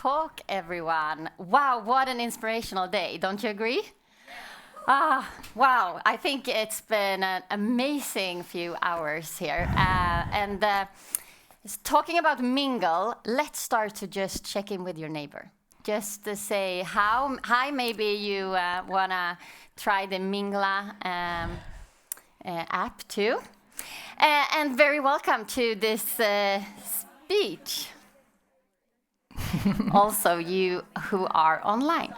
talk, everyone. Wow, what an inspirational day, don't you agree? Wow, I think it's been an amazing few hours here. Talking about mingle, let's start to just check in with your neighbor. Just to say hi, maybe you want to try the Mingla app too. And very welcome to this speech. Also, you who are online.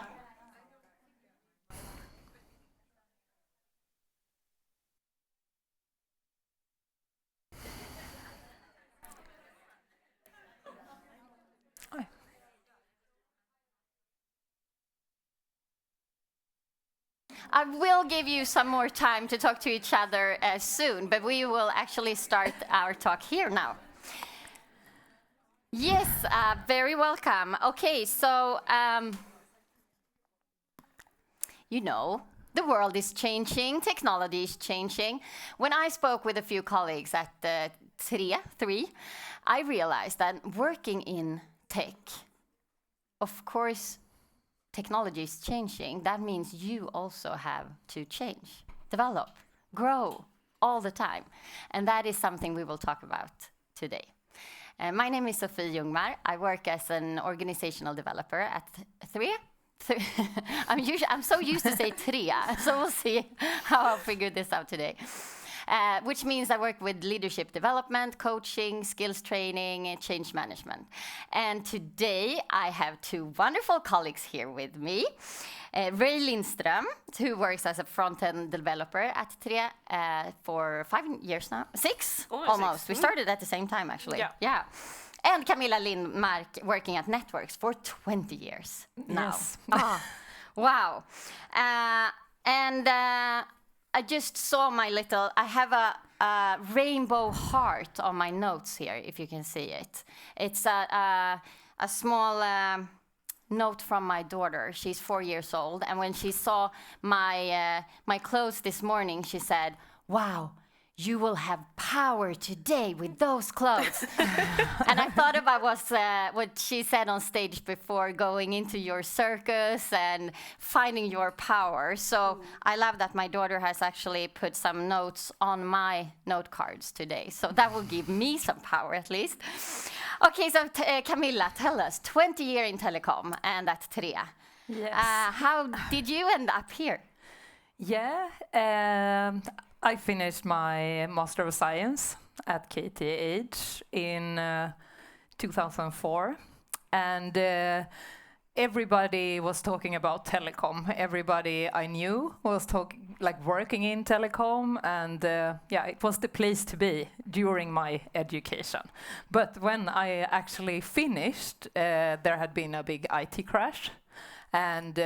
I will give you some more time to talk to each other soon, but we will actually start our talk here now. Yes, very welcome. Okay, so, you know, the world is changing, technology is changing. When I spoke with a few colleagues at the 3, I realized that working in tech, of course, technology is changing. That means you also have to change, develop, grow all the time. And that is something we will talk about today. My name is Sofie Jungmar. I work as an organizational developer at 3. I'm so used to say 3, so we'll see how I'll figure this out today. Which means I work with leadership development, coaching, skills training, and change management. And today I have 2 wonderful colleagues here with me. Rae Lindström, who works as a front-end developer at 3 for 5 years now. 6, almost. 6. We started at the same time, actually. Yeah. And Camilla Lindmark, working at Networks for 20 years now. Yes. Wow. I just saw I have a rainbow heart on my notes here, if you can see it. It's a small note from my daughter. She's 4 years old, and when she saw my clothes this morning, she said, "Wow, you will have power today with those clothes." And I thought about what she said on stage before, going into your circus and finding your power. So I love that my daughter has actually put some notes on my note cards today. So that will give me some power at least. Okay, so Camilla, tell us, 20 years in telecom and at 3. Yes. How did you end up here? Yeah, I finished my Master of Science at KTH in 2004, and everybody was talking about telecom. Everybody I knew was working in telecom, and it was the place to be during my education. But when I actually finished, there had been a big IT crash, and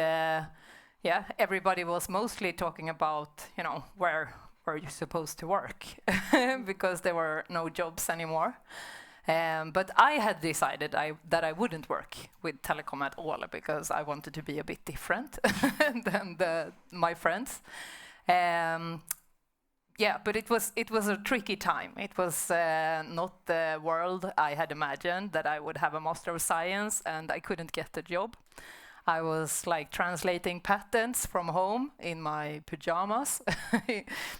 everybody was mostly talking about, where you're supposed to work because there were no jobs anymore. But I had decided that I wouldn't work with telecom at all because I wanted to be a bit different than my friends. But it was a tricky time. It was not the world I had imagined, that I would have a Master of Science and I couldn't get a job. I was translating patents from home in my pajamas,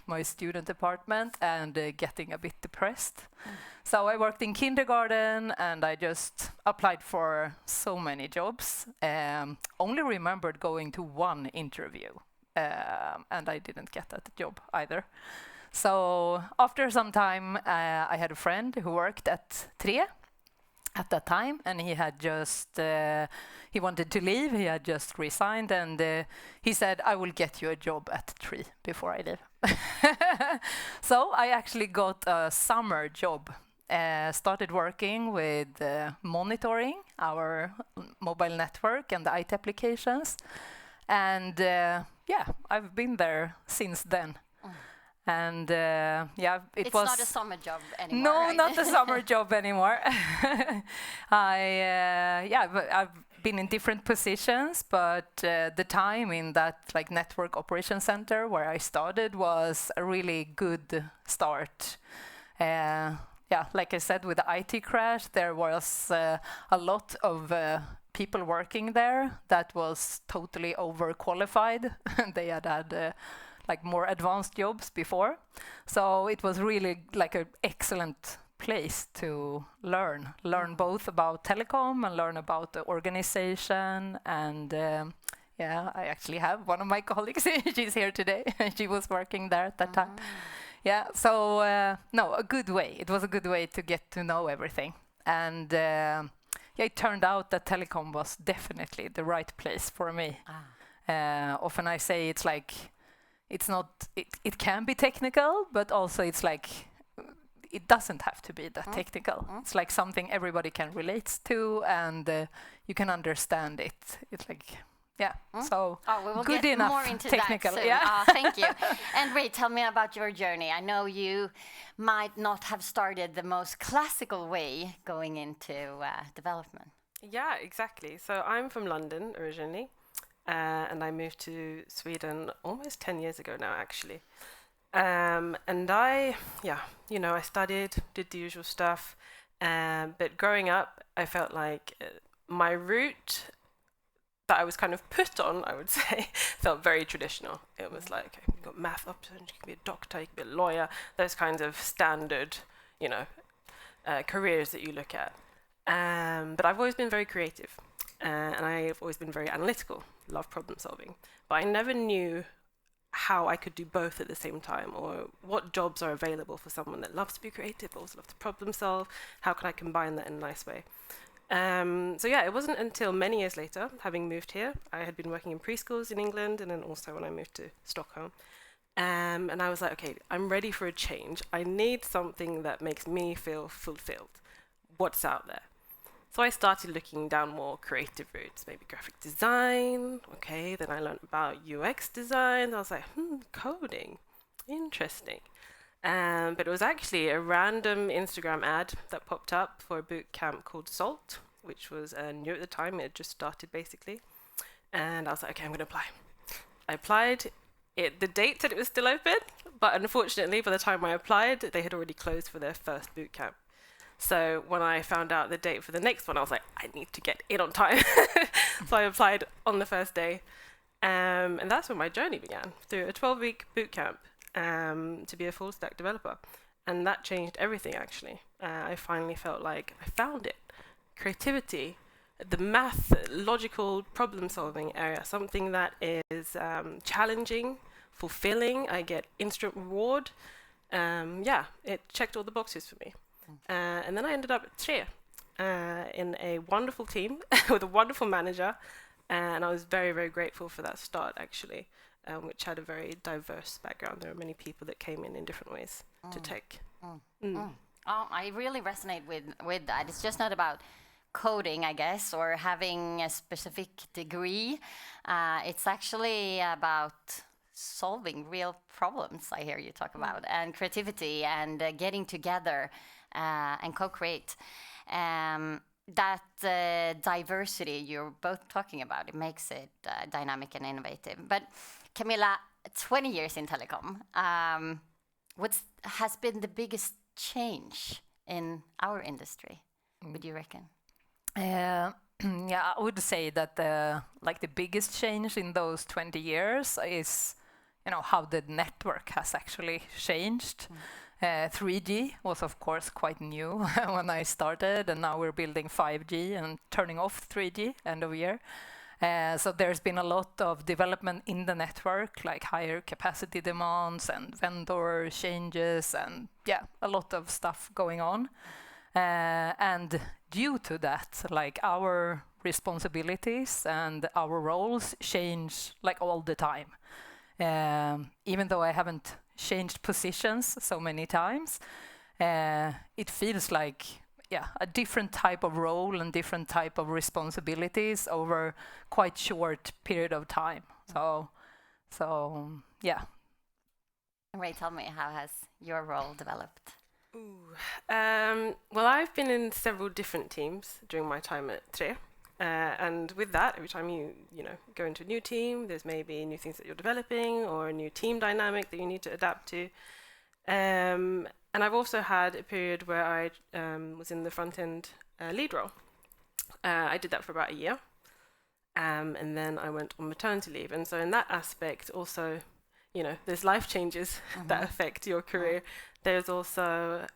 my student apartment, and getting a bit depressed. So I worked in kindergarten and I just applied for so many jobs. Only remembered going to 1 interview, and I didn't get that job either. So after some time, I had a friend who worked at 3 at that time, and he had just he wanted to leave. He had just resigned, and he said, "I will get you a job at 3 before I leave." So I actually got a summer job. Started working with monitoring our mobile network and the IT applications, and I've been there since then. And it's not a summer job anymore. No, right? not a summer job anymore. I've been in different positions, but the time in that network operation center where I started was a really good start. Like I said, with the IT crash, there was a lot of people working there that was totally overqualified. They had like more advanced jobs before. So it was really like an excellent place to learn both about telecom and learn about the organization. And yeah, I actually have one of my colleagues, she's here today. She was working there at that time. Yeah, so no, a good way. It was a good way to get to know everything. And yeah, it turned out that telecom was definitely the right place for me. Often I say it's like, it's not, it can be technical, but also it's like, it doesn't have to be that technical. It's like something everybody can relate to, and you can understand it. It's like, yeah, so we will good get enough more into technical. that soon. Yeah. Thank you. And Rae, tell me about your journey. I know you might not have started the most classical way going into development. Yeah, exactly. So I'm from London originally, and I moved to Sweden almost 10 years ago now, actually. And I studied, did the usual stuff, but growing up, I felt like my route that I was kind of put on, I would say, felt very traditional. It was like, okay, you've got math options, you can be a doctor, you can be a lawyer, those kinds of standard, careers that you look at. But I've always been very creative, and I've always been very analytical, love problem solving. But I never knew how I could do both at the same time, or what jobs are available for someone that loves to be creative but also loves to problem solve. How can I combine that in a nice way? So yeah, it wasn't until many years later, having moved here, I had been working in preschools in England, and then also when I moved to Stockholm. And I was like, okay, I'm ready for a change. I need something that makes me feel fulfilled. What's out there? So I started looking down more creative routes, maybe graphic design. Okay, then I learned about UX design. I was like, coding, interesting. But it was actually a random Instagram ad that popped up for a boot camp called SALT, which was new at the time. It had just started, basically. And I was like, okay, I'm going to apply. I applied. The date said it was still open, but unfortunately, by the time I applied, they had already closed for their first boot camp. So when I found out the date for the next one, I was like, I need to get in on time. So I applied on the first day. And that's when my journey began, through a 12-week boot camp to be a full-stack developer. And that changed everything, actually. I finally felt like I found it. Creativity, the math, logical problem-solving area, something that is challenging, fulfilling. I get instant reward. It checked all the boxes for me. And then I ended up at Tre in a wonderful team with a wonderful manager. And I was very, very grateful for that start, actually, which had a very diverse background. There were many people that came in different ways to tech. Oh, I really resonate with that. It's just not about coding, I guess, or having a specific degree. It's actually about solving real problems, I hear you talk about, and creativity, and getting together and co-create. That diversity you're both talking about, it makes it dynamic and innovative. But Camilla, 20 years in telecom, what has been the biggest change in our industry, would you reckon? Yeah, I would say that the biggest change in those 20 years is, how the network has actually changed. 3G was, of course, quite new when I started, and now we're building 5G and turning off 3G end of year. So there's been a lot of development in the network, like higher capacity demands and vendor changes, and a lot of stuff going on. And due to that, like, our responsibilities and our roles change like all the time. Even though I haven't changed positions so many times, it feels like a different type of role and different type of responsibilities over quite short period of time. So yeah. Rae, tell me, how has your role developed? Well, I've been in several different teams during my time at Tre. And with that, every time you go into a new team, there's maybe new things that you're developing or a new team dynamic that you need to adapt to. And I've also had a period where I was in the front-end lead role. I did that for about a year. And then I went on maternity leave. And so in that aspect also, there's life changes that affect your career. There's also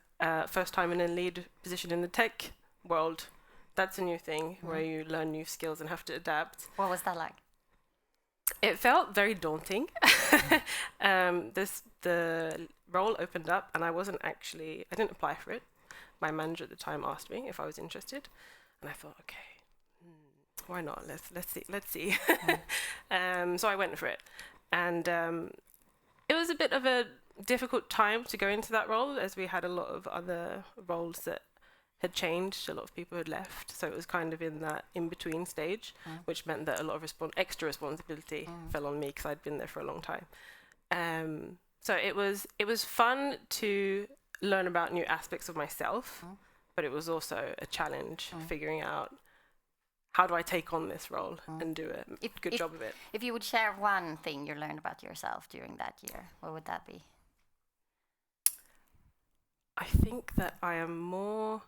first time in a lead position in the tech world. That's a new thing where you learn new skills and have to adapt. What was that like? It felt very daunting. The role opened up and I didn't apply for it. My manager at the time asked me if I was interested. And I thought, okay, why not? Let's see. So I went for it. And it was a bit of a difficult time to go into that role, as we had a lot of other roles that had changed, a lot of people had left, so it was kind of in that in-between stage, which meant that a lot of extra responsibility fell on me because I'd been there for a long time. So it was fun to learn about new aspects of myself, but it was also a challenge figuring out how do I take on this role and do a good job of it. If you would share one thing you learned about yourself during that year, what would that be? I think that I am more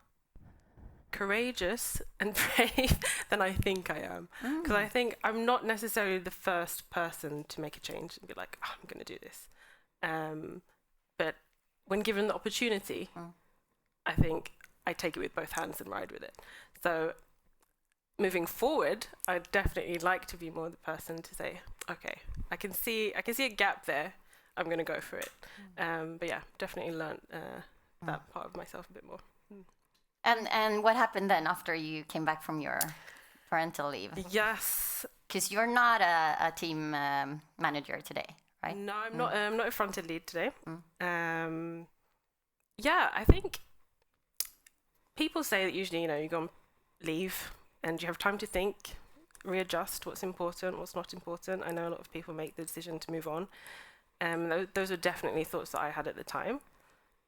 courageous and brave than I think I am. Because I think I'm not necessarily the first person to make a change and be like, oh, I'm going to do this. But when given the opportunity, I think I take it with both hands and ride with it. So moving forward, I'd definitely like to be more the person to say, okay, I can see a gap there. I'm going to go for it. But yeah, definitely learned that part of myself a bit more. And what happened then after you came back from your parental leave? Yes. Because you're not a team manager today, right? No, I'm not. I'm not a fronted lead today. Yeah, I think people say that usually, you go on leave and you have time to think, readjust what's important, what's not important. I know a lot of people make the decision to move on. Those are definitely thoughts that I had at the time.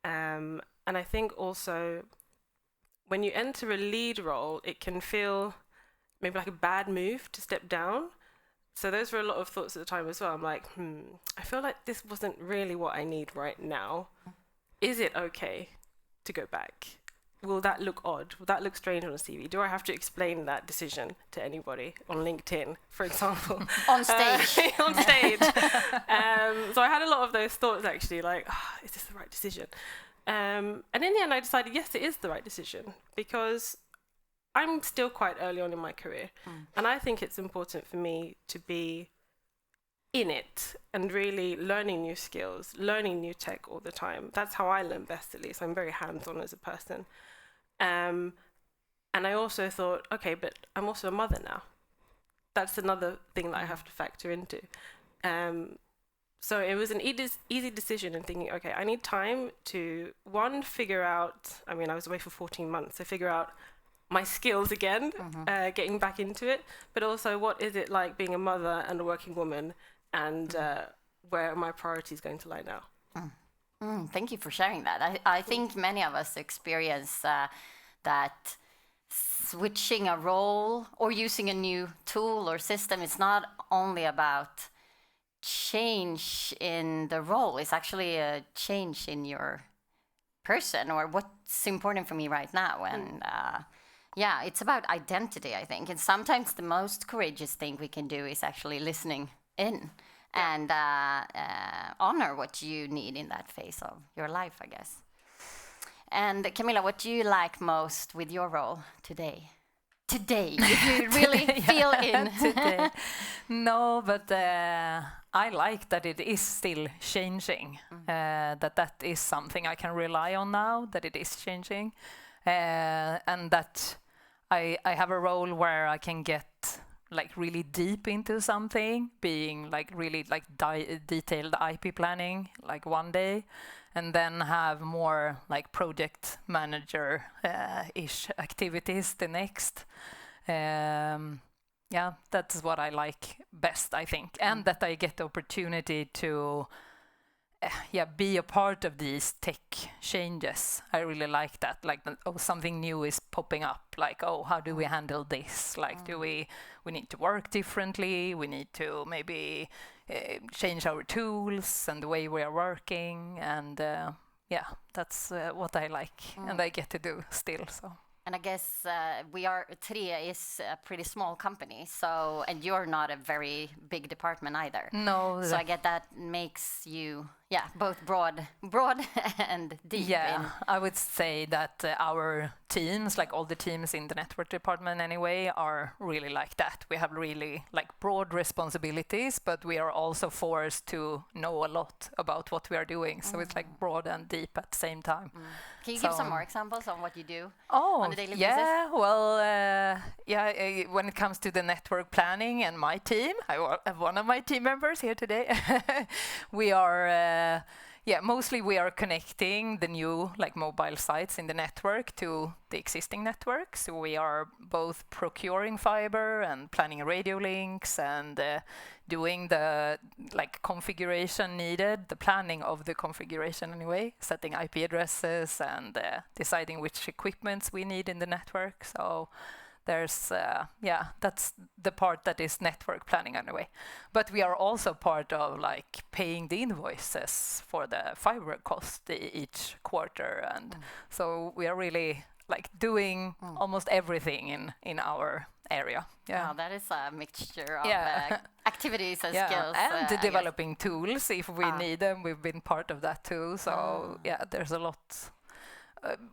And I think also when you enter a lead role, it can feel maybe like a bad move to step down. So those were a lot of thoughts at the time as well. I'm like, I feel like this wasn't really what I need right now. Is it okay to go back? Will that look odd? Will that look strange on a CV? Do I have to explain that decision to anybody on LinkedIn, for example? On stage. On stage. So I had a lot of those thoughts actually, like, is this the right decision? And in the end, I decided, yes, it is the right decision, because I'm still quite early on in my career. And I think it's important for me to be in it and really learning new skills, learning new tech all the time. That's how I learn best, at least. I'm very hands-on as a person. And I also thought, okay, but I'm also a mother now. That's another thing that I have to factor into. So it was an easy decision in thinking, okay, I need time to, figure out, I was away for 14 months, so figure out my skills again, getting back into it, but also what is it like being a mother and a working woman, and where are my priorities going to lie now? Thank you for sharing that. I think many of us experience that switching a role or using a new tool or system, it's not only about change in the role, it's actually a change in your person or what's important for me right now. And yeah, it's about identity, I think. And sometimes the most courageous thing we can do is actually listening in and honor what you need in that phase of your life, I guess. And Camilla, what do you like most with your role today? Today, if you really feel in. Today. No, but I like that it is still changing. That is something I can rely on now, that it is changing. And that I have a role where I can get like really deep into something, being like really like detailed IP planning like one day, and then have more like project manager ish activities the next. Yeah, that's what I like best, I think, and that I get the opportunity to be a part of these tech changes. I really like that, like something new is popping up, like how do we handle this, like do we need to work differently, we need to maybe change our tools and the way we are working, and that's what I like, and I get to do still. So And I guess Tre is a pretty small company, so, and you're not a very big department either. No. So I get that makes you, both broad and deep. Yeah, I would say that our teams, like all the teams in the network department anyway, are really like that. We have really like broad responsibilities, but we are also forced to know a lot about what we are doing. So it's like broad and deep at the same time. Can you give some more examples on what you do? Oh, on a daily basis? yeah. Well, when it comes to the network planning and my team, I have one of my team members here today. We are, mostly we are connecting the new like mobile sites in the network to the existing network. So we are both procuring fiber and planning radio links and doing the like configuration needed, the planning of the configuration anyway, setting IP addresses and deciding which equipments we need in the network. So there's, that's the part that is network planning anyway. But we are also part of like paying the invoices for the fiber cost each quarter. And so we are really like doing almost everything in our area. Yeah. Wow, that is a mixture of activities and skills. And developing tools if we need them. We've been part of that too. So there's a lot.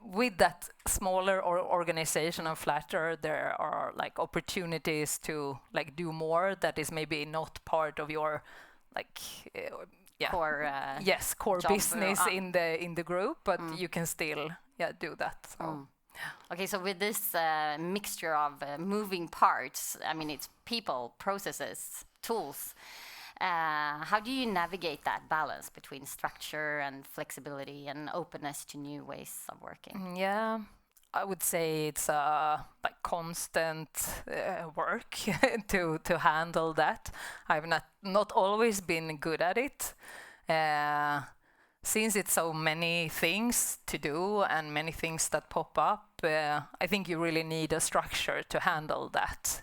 With that smaller organization of Flatter, there are like opportunities to like do more that is maybe not part of your like core business in the group, but you can still do that. So. Okay, so with this mixture of moving parts, I mean, it's people, processes, tools. How do you navigate that balance between structure and flexibility and openness to new ways of working? Yeah, I would say it's like constant work to handle that. I've not always been good at it. Since it's so many things to do and many things that pop up, I think you really need a structure to handle that.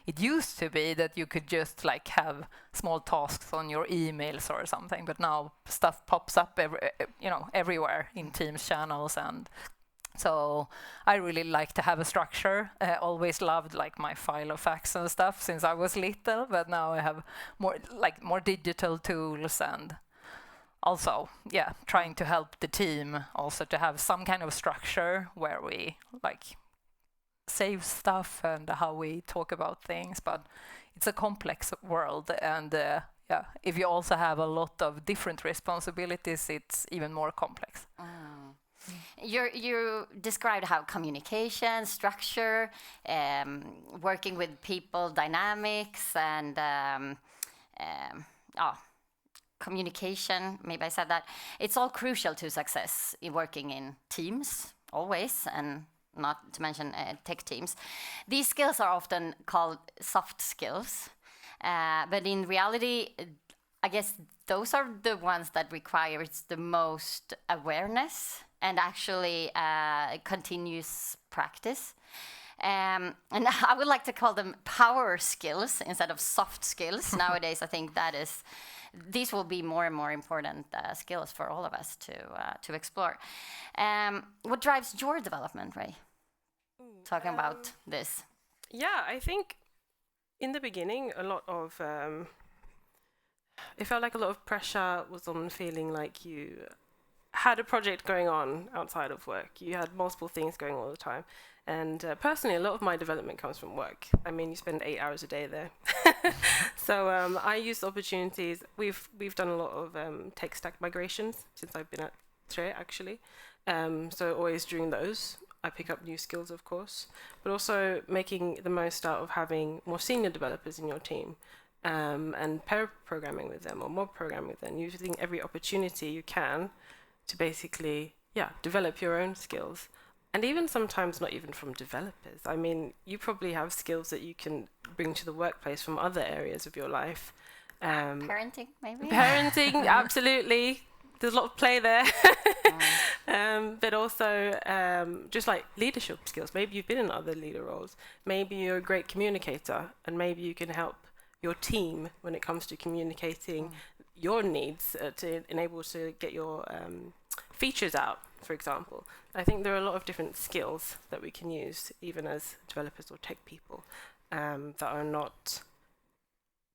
It used to be that you could just like have small tasks on your emails or something, but now stuff pops up everywhere in Teams channels, and so I really like to have a structure. I always loved like my file of facts and stuff since I was little, but now I have more digital tools and also, trying to help the team also to have some kind of structure where we like save stuff and how we talk about things. But it's a complex world, and if you also have a lot of different responsibilities, it's even more complex. You described how communication, structure, working with people, dynamics, and communication, maybe I said that, it's all crucial to success in working in teams, always, and not to mention tech teams. These skills are often called soft skills, but in reality, I guess those are the ones that require the most awareness and actually continuous practice. And I would like to call them power skills instead of soft skills. Nowadays, I think these will be more and more important skills for all of us to explore. What drives your development, Rae? Talking about this. Yeah, I think in the beginning, a lot of it felt like a lot of pressure was on feeling like you had a project going on outside of work. You had multiple things going all the time. And personally, a lot of my development comes from work. I mean, you spend 8 hours a day there. So I use opportunities. We've done a lot of tech stack migrations since I've been at Tre, actually. So always during those, I pick up new skills, of course, but also making the most out of having more senior developers in your team and pair programming with them or mob programming with them, using every opportunity you can to basically, develop your own skills. And even sometimes not even from developers. I mean, you probably have skills that you can bring to the workplace from other areas of your life. Parenting, maybe? Parenting, absolutely. There's a lot of play there. But also just like leadership skills. Maybe you've been in other leader roles. Maybe you're a great communicator, and maybe you can help your team when it comes to communicating your needs to enable to get your features out, for example. I think there are a lot of different skills that we can use, even as developers or tech people, that are not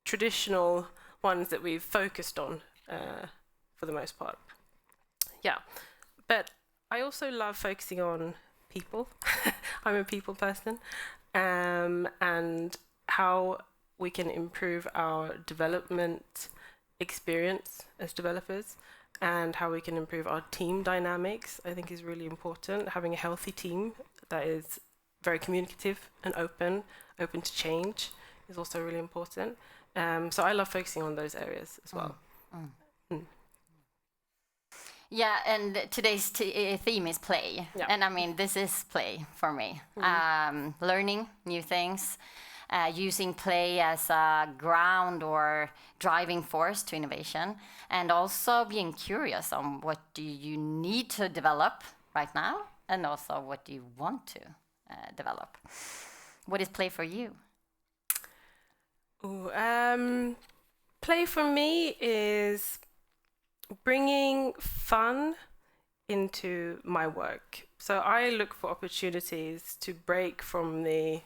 traditional ones that we've focused on for the most part. Yeah, but I also love focusing on people. I'm a people person, and how we can improve our development experience as developers, and how we can improve our team dynamics, I think is really important. Having a healthy team that is very communicative and open to change is also really important. So I love focusing on those areas as well. Yeah, and today's theme is play. Yeah. And I mean, this is play for me. Learning new things, using play as a ground or driving force to innovation, and also being curious on what do you need to develop right now, and also what do you want to develop. What is play for you? Play for me is bringing fun into my work. So I look for opportunities to break from the,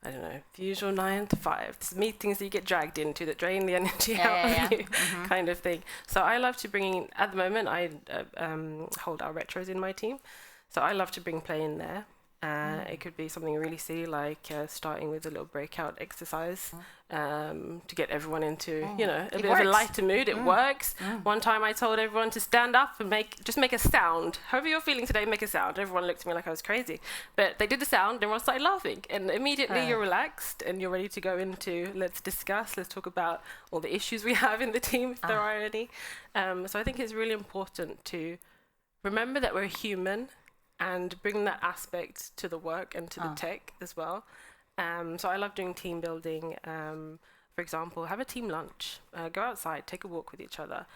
I don't know, the usual 9 to 5, these meetings that you get dragged into that drain the energy out of you, kind of thing. So I love to bring in, at the moment, I hold our retros in my team. So I love to bring play in there. It could be something really silly, like starting with a little breakout exercise to get everyone into, you know, a bit of a lighter mood. It works. One time I told everyone to stand up and just make a sound. However you're feeling today, make a sound. Everyone looked at me like I was crazy. But they did the sound, and everyone started laughing. And immediately you're relaxed and you're ready to go into, let's talk about all the issues we have in the team, if there are any. So I think it's really important to remember that we're human, and bring that aspect to the work and to the tech as well. So I love doing team building. For example, have a team lunch. Go outside, take a walk with each other.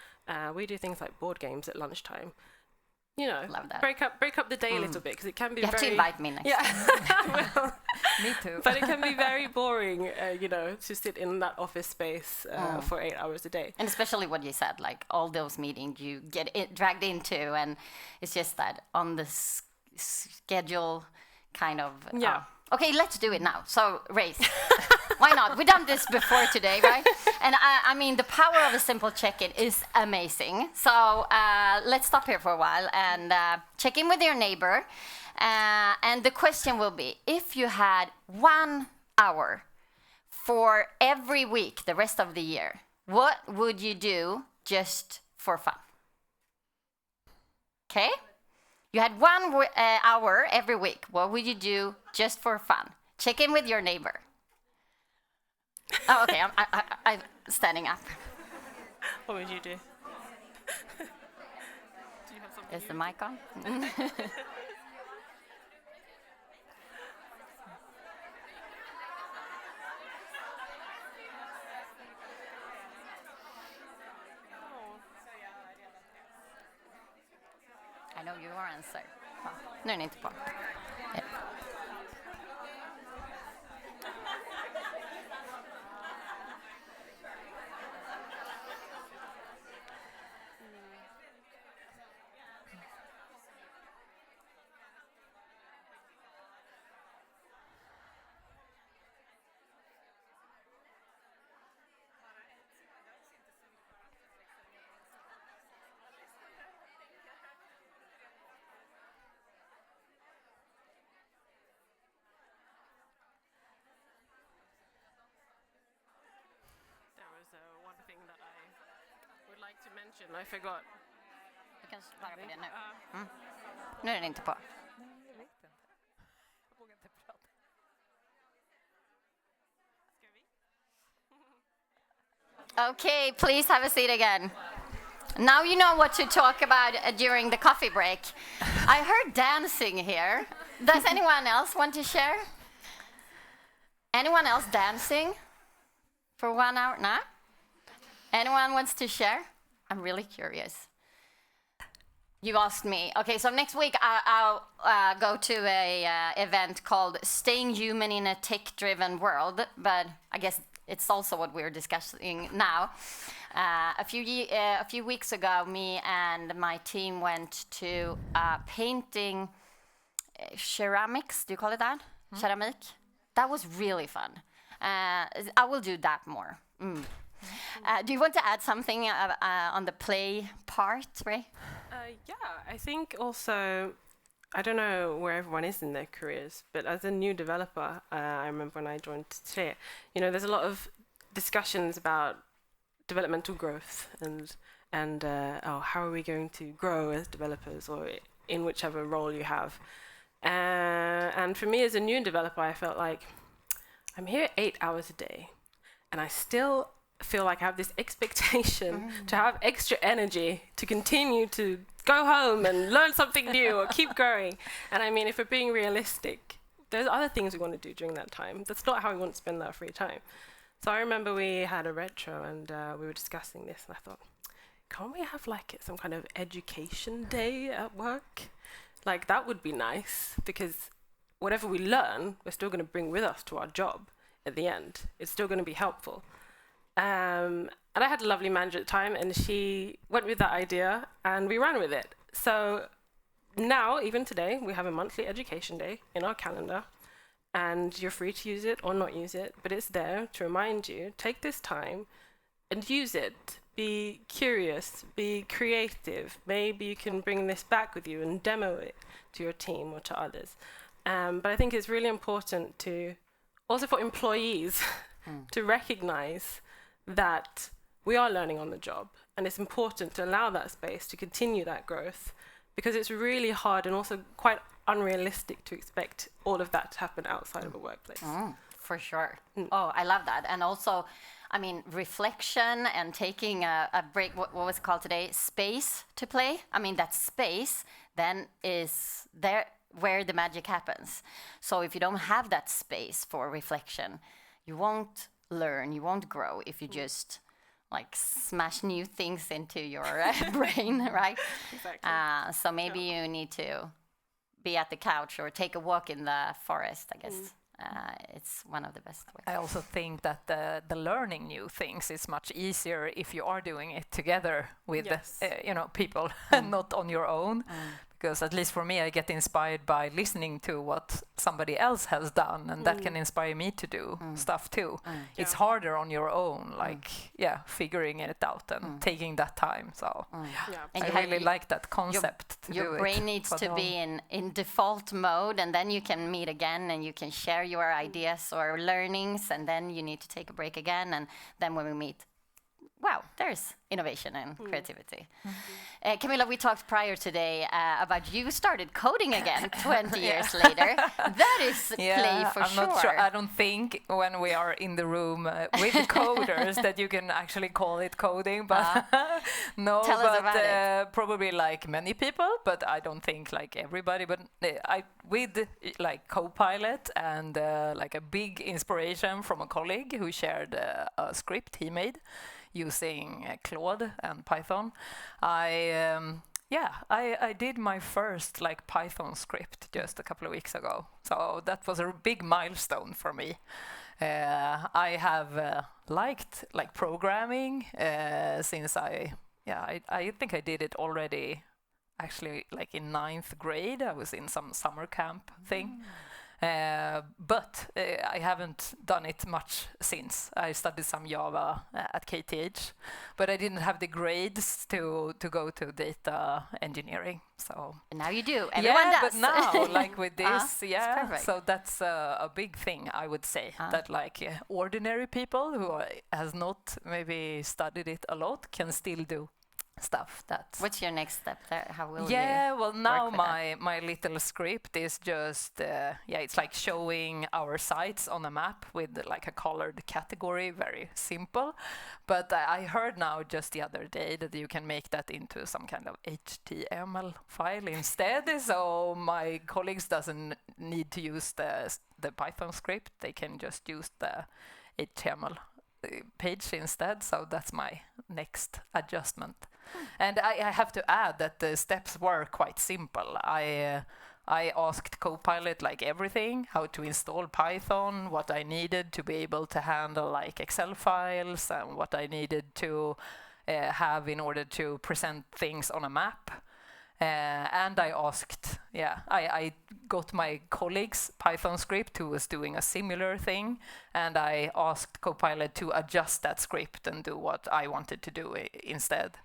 We do things like board games at lunchtime. You know, Love that. break up the day a little bit, because it can be You have to invite me next time. well, Me too. but it can be very boring, you know, to sit in that office space for 8 hours a day. And especially what you said, like all those meetings you get dragged into, and it's just that on the schedule kind of. Okay, let's do it now. So, race. Why not? We've done this before today, right? And I mean, the power of a simple check-in is amazing. So let's stop here for a while and check in with your neighbor. And the question will be, if you had 1 hour for every week the rest of the year, what would you do just for fun? Okay? You had 1 hour every week. What would you do just for fun? Check in with your neighbor. Oh, okay. I'm standing up. What would you do? Is the mic on? I know your answer. Ja. Nu är den inte på. Ja. One thing that I would like to mention, I forgot. Du kan svara på det nu. Nu är den inte på. Jag vet inte. Jag vågar inte prata. Okay, please have a seat again. Now you know what to talk about during the coffee break. I heard dancing here. Does anyone else want to share? Anyone else dancing for 1 hour? No? Anyone wants to share? I'm really curious. You asked me. Okay, so next week I'll go to a event called Staying Human in a Tech-Driven World. But I guess it's also what we're discussing now. A few weeks ago, me and my team went to painting ceramics. Do you call it that? Ceramic. That was really fun. I will do that more. Do you want to add something on the play part, Rae? Yeah, I think also, I don't know where everyone is in their careers, but as a new developer, I remember when I joined Tre, there's a lot of discussions about developmental growth and how are we going to grow as developers or in whichever role you have. And for me as a new developer, I felt like I'm here 8 hours a day and I still feel like I have this expectation to have extra energy to continue to go home and learn something new or keep growing. And I mean, if we're being realistic, there's other things we want to do during that time. That's not how we want to spend that free time. So I remember we had a retro and we were discussing this and I thought, can't we have like some kind of education day at work? Like that would be nice because whatever we learn, we're still going to bring with us to our job at the end. It's still going to be helpful. And I had a lovely manager at the time and she went with that idea and we ran with it. So now, even today, we have a monthly education day in our calendar and you're free to use it or not use it, but it's there to remind you, take this time and use it. Be curious, be creative. Maybe you can bring this back with you and demo it to your team or to others. But I think it's really important to, also for employees, to recognize that we are learning on the job and it's important to allow that space to continue that growth because it's really hard and also quite unrealistic to expect all of that to happen outside of a workplace. For sure. Oh, I love that. And also, I mean, reflection and taking a break, what was it called today? Space to play. I mean, that space then is there where the magic happens. So if you don't have that space for reflection, you won't learn, you won't grow if you just like smash new things into your brain, right? Exactly. So maybe you need to be at the couch or take a walk in the forest, I guess. It's one of the best ways. I also think that the learning new things is much easier if you are doing it together with people and not on your own. Because at least for me, I get inspired by listening to what somebody else has done, and that can inspire me to do stuff too. It's harder on your own, like figuring it out and taking that time. So And I really like that concept. Your brain needs to be in default mode, and then you can meet again, and you can share your ideas or learnings, and then you need to take a break again, and then when we meet, wow, there's innovation and creativity. Camilla, we talked prior today about you started coding again 20 years later. That is play for I'm not sure. I don't think when we are in the room with coders that you can actually call it coding, but no, Tell us about it. Probably like many people, but I don't think like everybody. But with like Copilot and like a big inspiration from a colleague who shared a script he made using Claude and Python. I did my first like Python script just a couple of weeks ago. So that was a big milestone for me. I have liked like programming since I think I did it already actually like in 9th grade. I was in some summer camp thing. But I haven't done it much since. I studied some Java at KTH, but I didn't have the grades to go to data engineering. So now you do. Everyone does. But now, like with this, so that's a big thing, I would say, that like ordinary people who has not maybe studied it a lot can still do stuff. What's your next step there? How will you well now my little script is just it's like showing our sites on a map with like a colored category, very simple. But I heard now just the other day that you can make that into some kind of HTML file instead. So my colleagues doesn't need to use the Python script, they can just use the HTML page instead. So that's my next adjustment. And I have to add that the steps were quite simple. I I asked Copilot like everything, how to install Python, what I needed to be able to handle like Excel files, and what I needed to have in order to present things on a map. And I asked, I got my colleague's Python script who was doing a similar thing, and I asked Copilot to adjust that script and do what I wanted to do instead,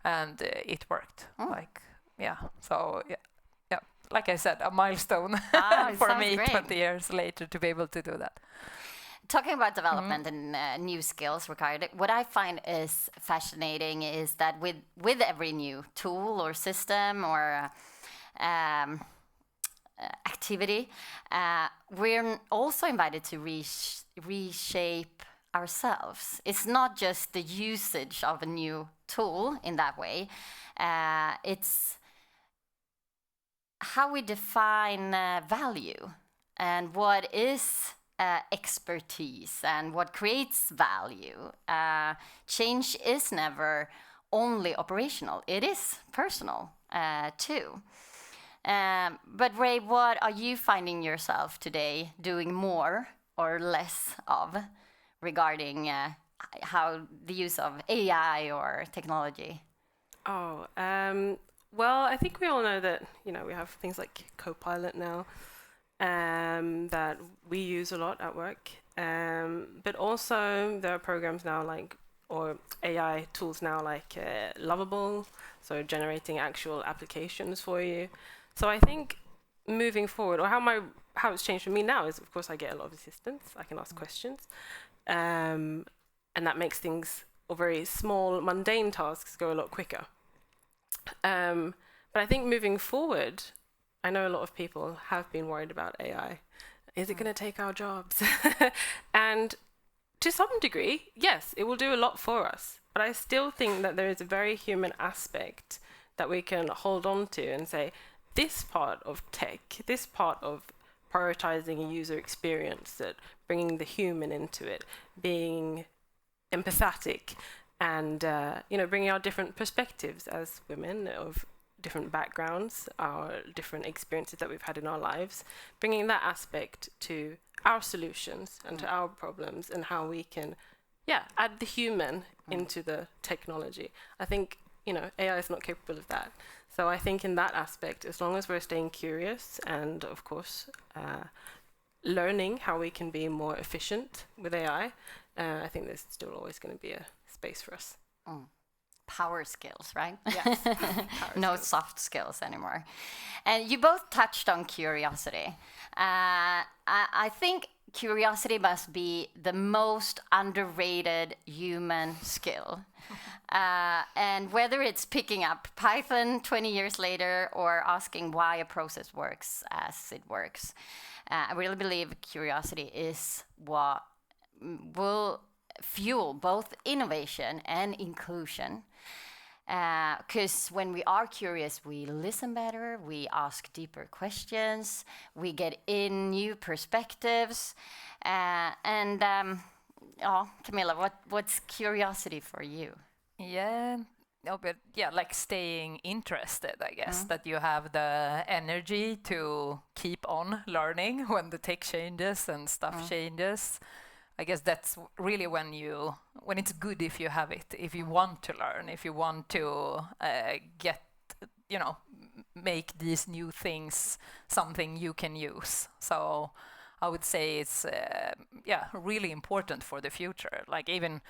and it worked. Like I said, a milestone for me great. 20 years later to be able to do that. Talking about development and new skills required, what I find is fascinating is that with every new tool or system or activity, we're also invited to reshape ourselves. It's not just the usage of a new tool in that way. It's how we define value and what is expertise and what creates value. Change is never only operational, it is personal too. But Rae, what are you finding yourself today doing more or less of regarding how the use of AI or technology? Well, I think we all know that, we have things like Copilot now, that we use a lot at work. But also there are programs now or AI tools now like Lovable, so generating actual applications for you. So I think moving forward, or how it's changed for me now is, of course, I get a lot of assistance. I can ask questions. And that makes things, or very small, mundane tasks, go a lot quicker. But I think moving forward, I know a lot of people have been worried about AI. Is it going to take our jobs? And to some degree, yes, it will do a lot for us. But I still think that there is a very human aspect that we can hold on to and say, this part of tech, this part of prioritizing a user experience, that bringing the human into it, being empathetic, and bringing our different perspectives as women of different backgrounds, our different experiences that we've had in our lives, bringing that aspect to our solutions and to our problems and how we can, add the human into the technology. I think, AI is not capable of that. So I think in that aspect, as long as we're staying curious and, of course, learning how we can be more efficient with AI, I think there's still always going to be a space for us. Power skills, right? Yes. No skills. Soft skills anymore. And you both touched on curiosity. I think curiosity must be the most underrated human skill. And whether it's picking up Python 20 years later or asking why a process works as it works, I really believe curiosity is what will fuel both innovation and inclusion. Because when we are curious, we listen better, we ask deeper questions, we get in new perspectives. Camilla, what's curiosity for you? Like staying interested, I guess, that you have the energy to keep on learning when the tech changes and stuff changes. I guess that's really when it's good if you have it, if you want to learn, if you want to make these new things something you can use. So I would say it's, really important for the future. Like even,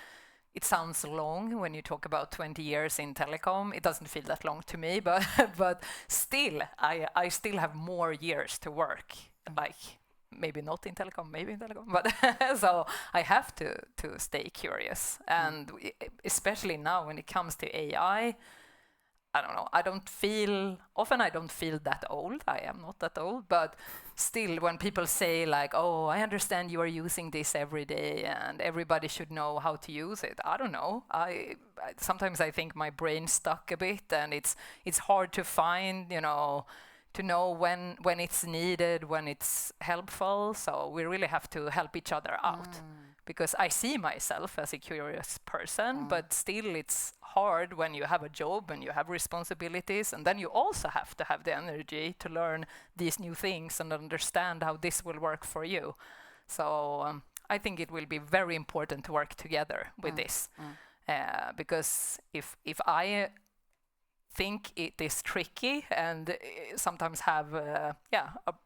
it sounds long when you talk about 20 years in telecom. It doesn't feel that long to me, but still, I still have more years to work. Like, maybe not in telecom, maybe in telecom, but so I have to stay curious. And especially now when it comes to AI, I don't know, I don't feel that old. I am not that old, but still when people say like, oh, I understand you are using this every day and everybody should know how to use it. I don't know. Sometimes I think my brain's stuck a bit and it's hard to find, to know when it's needed, when it's helpful. So we really have to help each other out because I see myself as a curious person, but still it's hard when you have a job and you have responsibilities, and then you also have to have the energy to learn these new things and understand how this will work for you. So I think it will be very important to work together with this, because if I think it is tricky and sometimes have a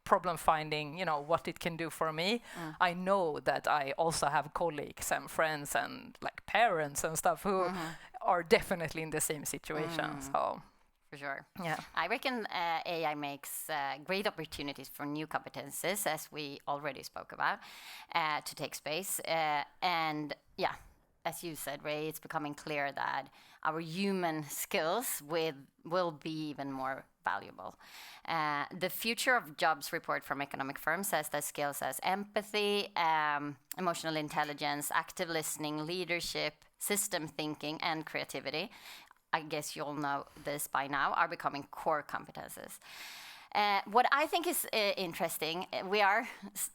problem finding what it can do for me, I know that I also have colleagues and friends and like parents and stuff who are definitely in the same situation. So for sure. Yeah. I reckon AI makes great opportunities for new competences, as we already spoke about, to take space. And yeah, as you said, Rae, it's becoming clear that our human skills will be even more valuable. The Future of Jobs report from economic firms says that skills as empathy, emotional intelligence, active listening, leadership, system thinking, and creativity, I guess you all know this by now, are becoming core competences. What I think is interesting, we are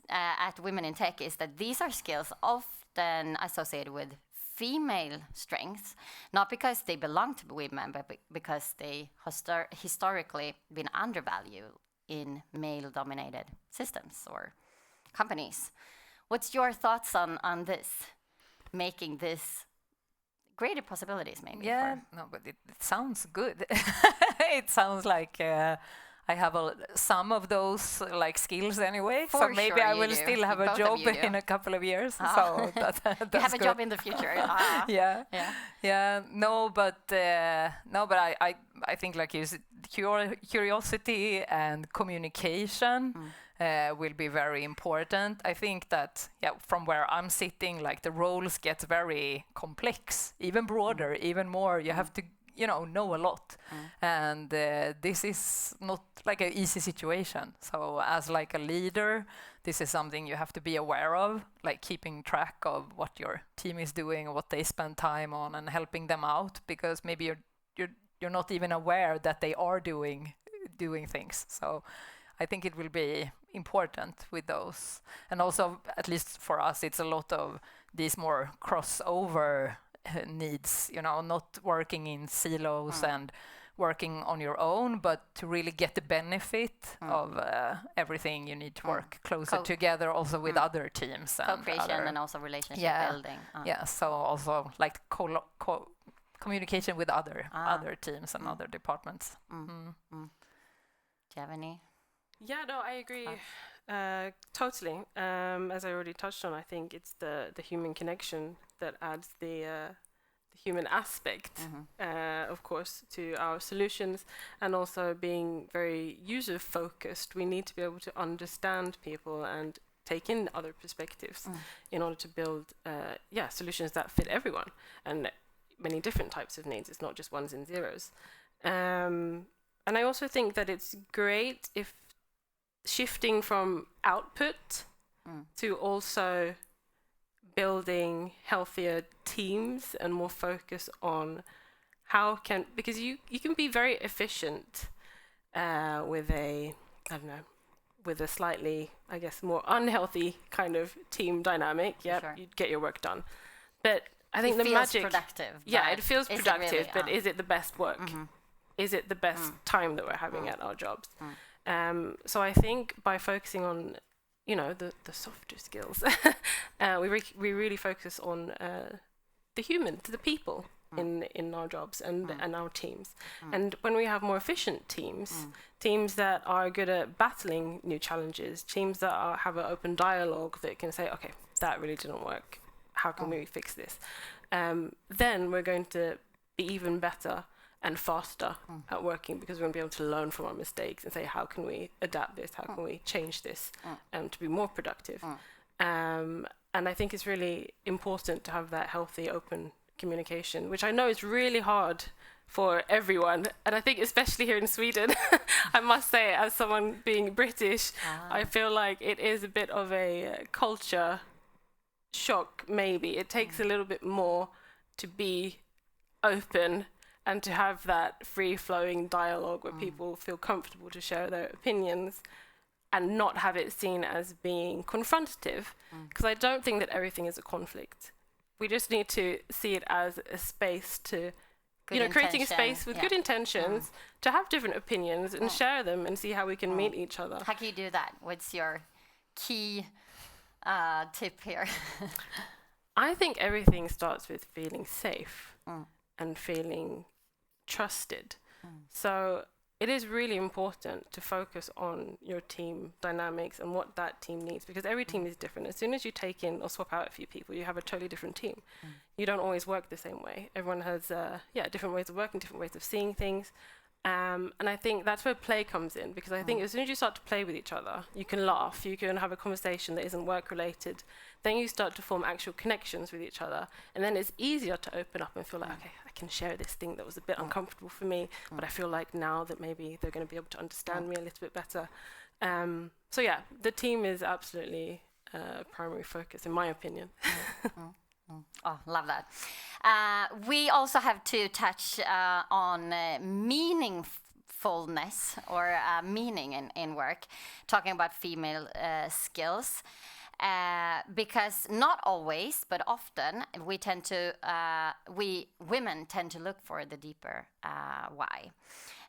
at Women in Tech, is that these are skills often associated with female strengths, not because they belong to women, but because they historically been undervalued in male-dominated systems or companies. What's your thoughts on this, making this greater possibilities maybe? Yeah, no, but it sounds good. It sounds like I have some of those like skills anyway, so maybe I will still have a job in a couple of years. So that's you have a good. job in the future. Yeah. No, but I think like curiosity and communication will be very important. I think that from where I'm sitting, like the roles get very complex, even broader, even more. You have to know a lot, and this is not like an easy situation. So as like a leader, this is something you have to be aware of, like keeping track of what your team is doing, what they spend time on, and helping them out, because maybe you're not even aware that they are doing things. So I think it will be important with those, and also at least for us, it's a lot of these more crossover needs, not working in silos and working on your own, but to really get the benefit of everything, you need to work closer together also with other teams. Co-creation and also relationship building. Yeah, so also like communication with other teams and other departments. Do you have any? Yeah, no, I agree totally. As I already touched on, I think it's the human connection that adds the human aspect, of course, to our solutions, and also being very user-focused. We need to be able to understand people and take in other perspectives in order to build solutions that fit everyone and many different types of needs. It's not just ones and zeros. And I also think that it's great if shifting from output to also building healthier teams and more focus on because you can be very efficient with a slightly, I guess, more unhealthy kind of team dynamic. Yeah, sure. You get your work done, but I think the magic. Productive. Yeah, it feels productive, really, but is it the best work? Is it the best time that we're having at our jobs? So I think by focusing on the softer skills, we really focus on the human, the people in our jobs and our teams. And when we have more efficient teams that are good at battling new challenges, teams that have an open dialogue that can say, okay, that really didn't work, how can we fix this? Then we're going to be even better and faster at working, because we're going to be able to learn from our mistakes and say, how can we adapt this? How can we change this to be more productive? And I think it's really important to have that healthy, open communication, which I know is really hard for everyone. And I think especially here in Sweden, I must say, as someone being British, I feel like it is a bit of a culture shock, maybe. It takes a little bit more to be open and to have that free-flowing dialogue where people feel comfortable to share their opinions. and not have it seen as being confrontative, because I don't think that everything is a conflict. We just need to see it as a space to, creating a space with good intentions to have different opinions and share them and see how we can meet each other. How can you do that? What's your key tip here? I think everything starts with feeling safe and feeling trusted. So it is really important to focus on your team dynamics and what that team needs, because every team is different. As soon as you take in or swap out a few people, you have a totally different team. You don't always work the same way. Everyone has different ways of working, different ways of seeing things. And I think that's where play comes in, because I think as soon as you start to play with each other, you can laugh, you can have a conversation that isn't work related, then you start to form actual connections with each other, and then it's easier to open up and feel like, okay, I can share this thing that was a bit uncomfortable for me, but I feel like now that maybe they're going to be able to understand me a little bit better. So yeah, the team is absolutely primary focus, in my opinion. Oh, love that. We also have to touch on meaningfulness or meaning in work, talking about female skills. Because not always, but often, we women tend to look for the deeper why.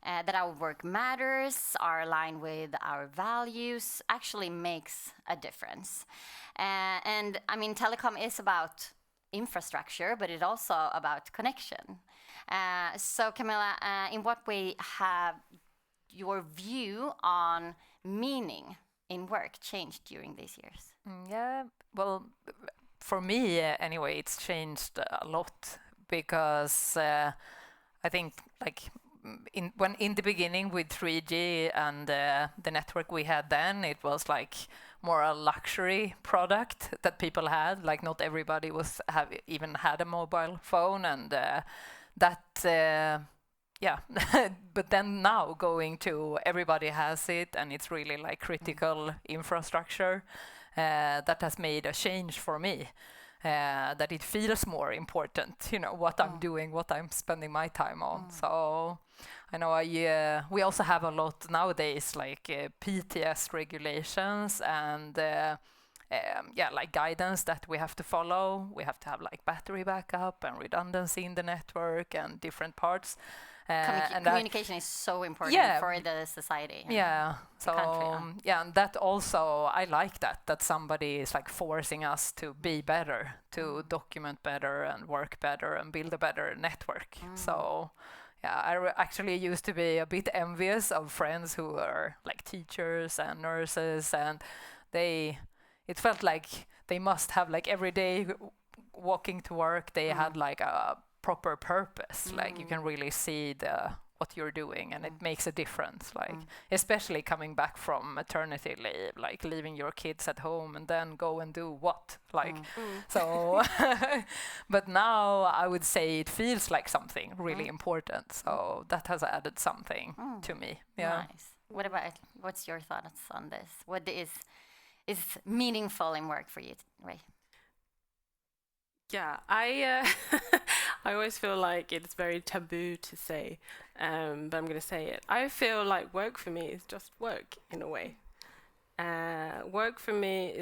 That our work matters, are aligned with our values, actually makes a difference. And I mean, telecom is about infrastructure, but it's also about connection. So Camilla, in what way have your view on meaning in work changed during these years? Yeah, well, for me anyway, it's changed a lot, because I think in the beginning with 3G and the network we had then, it was like more a luxury product that people had. Like not everybody even had a mobile phone, and but then now going to everybody has it, and it's really like critical infrastructure. That has made a change for me, that it feels more important, what I'm doing, what I'm spending my time on. So I know we also have a lot nowadays, like PTS regulations and like guidance that we have to follow. We have to have like battery backup and redundancy in the network and different parts. And communication is so important for the society. Yeah. So country, and that also, I like that somebody is like forcing us to be better, to document better and work better and build a better network. So I actually used to be a bit envious of friends who are like teachers and nurses, and it felt like they must have like every day walking to work, they had like a proper purpose. Like you can really see what you're doing, and it makes a difference, like especially coming back from maternity leave, like leaving your kids at home and then go and do what, like so but now I would say it feels like something really important, so that has added something to me. Nice. What's your thoughts on this? What is meaningful in work for you, Rae? Yeah, I always feel like it's very taboo to say, but I'm going to say it. I feel like work for me is just work in a way. Work for me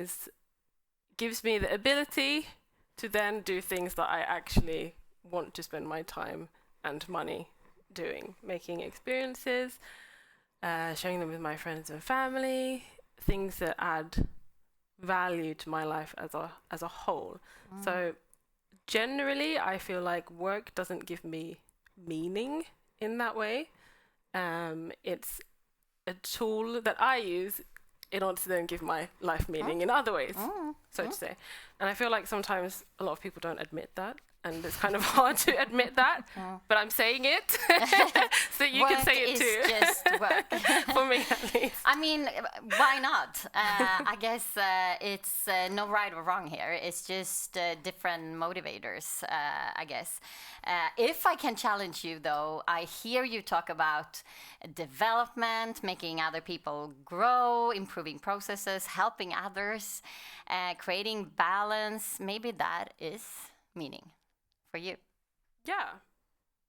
gives me the ability to then do things that I actually want to spend my time and money doing, making experiences, sharing them with my friends and family, things that add value to my life as a whole. So generally, I feel like work doesn't give me meaning in that way. It's a tool that I use in order to then give my life meaning in other ways, so to say. And I feel like sometimes a lot of people don't admit that, and it's kind of hard to admit that, but I'm saying it, so you can say it too. Work is just work. For me, at least. I mean, why not? I guess it's no right or wrong here. It's just different motivators, I guess. If I can challenge you, though, I hear you talk about development, making other people grow, improving processes, helping others, creating balance. Maybe that is meaning for you. Yeah.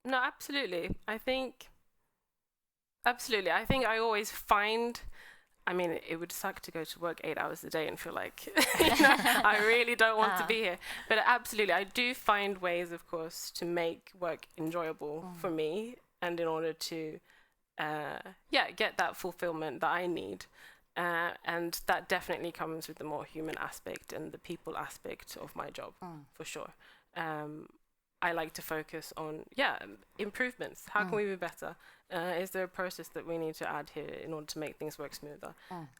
No, absolutely. I think I always find I mean, it would suck to go to work 8 hours a day and feel like, you know, I really don't want to be here. But absolutely, I do find ways, of course, to make work enjoyable for me, and in order to, get that fulfillment that I need. And that definitely comes with the more human aspect and the people aspect of my job, for sure. I like to focus on, improvements. How can we be better? Is there a process that we need to add here in order to make things work smoother?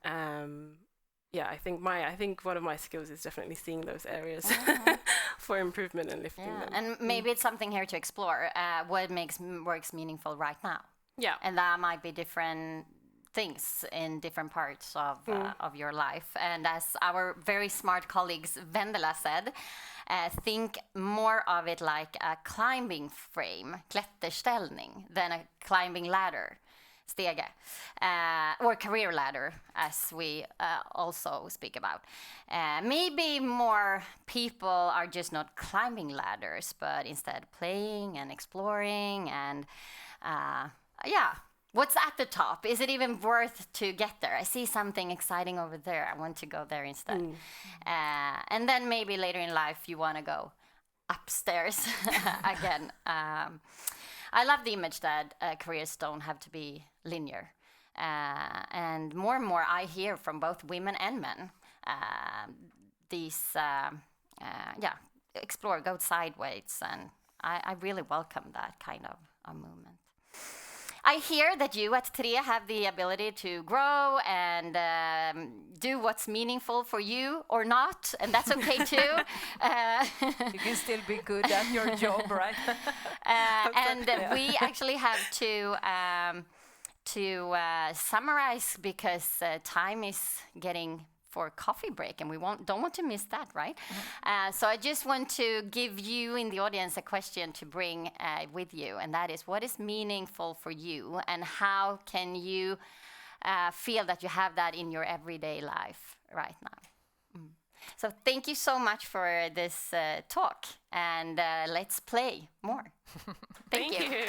I think one of my skills is definitely seeing those areas for improvement and lifting them. And maybe it's something here to explore. What makes works meaningful right now? Yeah. And that might be different things in different parts of your life. And as our very smart colleagues Vendela said, think more of it like a climbing frame, klätterställning, than a climbing ladder, stege, or career ladder, as we also speak about. Maybe more people are just not climbing ladders, but instead playing and exploring and what's at the top? Is it even worth to get there? I see something exciting over there. I want to go there instead. And then maybe later in life you want to go upstairs again. I love the image that careers don't have to be linear. And more I hear from both women and men explore, go sideways. And I really welcome that kind of a movement. I hear that you at Tre have the ability to grow and do what's meaningful for you or not, and that's okay too. You can still be good at your job, right? We actually have to summarize because time is getting for coffee break, and we don't want to miss that, right? So I just want to give you in the audience a question to bring with you, and that is, what is meaningful for you, and how can you feel that you have that in your everyday life right now? So thank you so much for this talk, and let's play more. Thank you.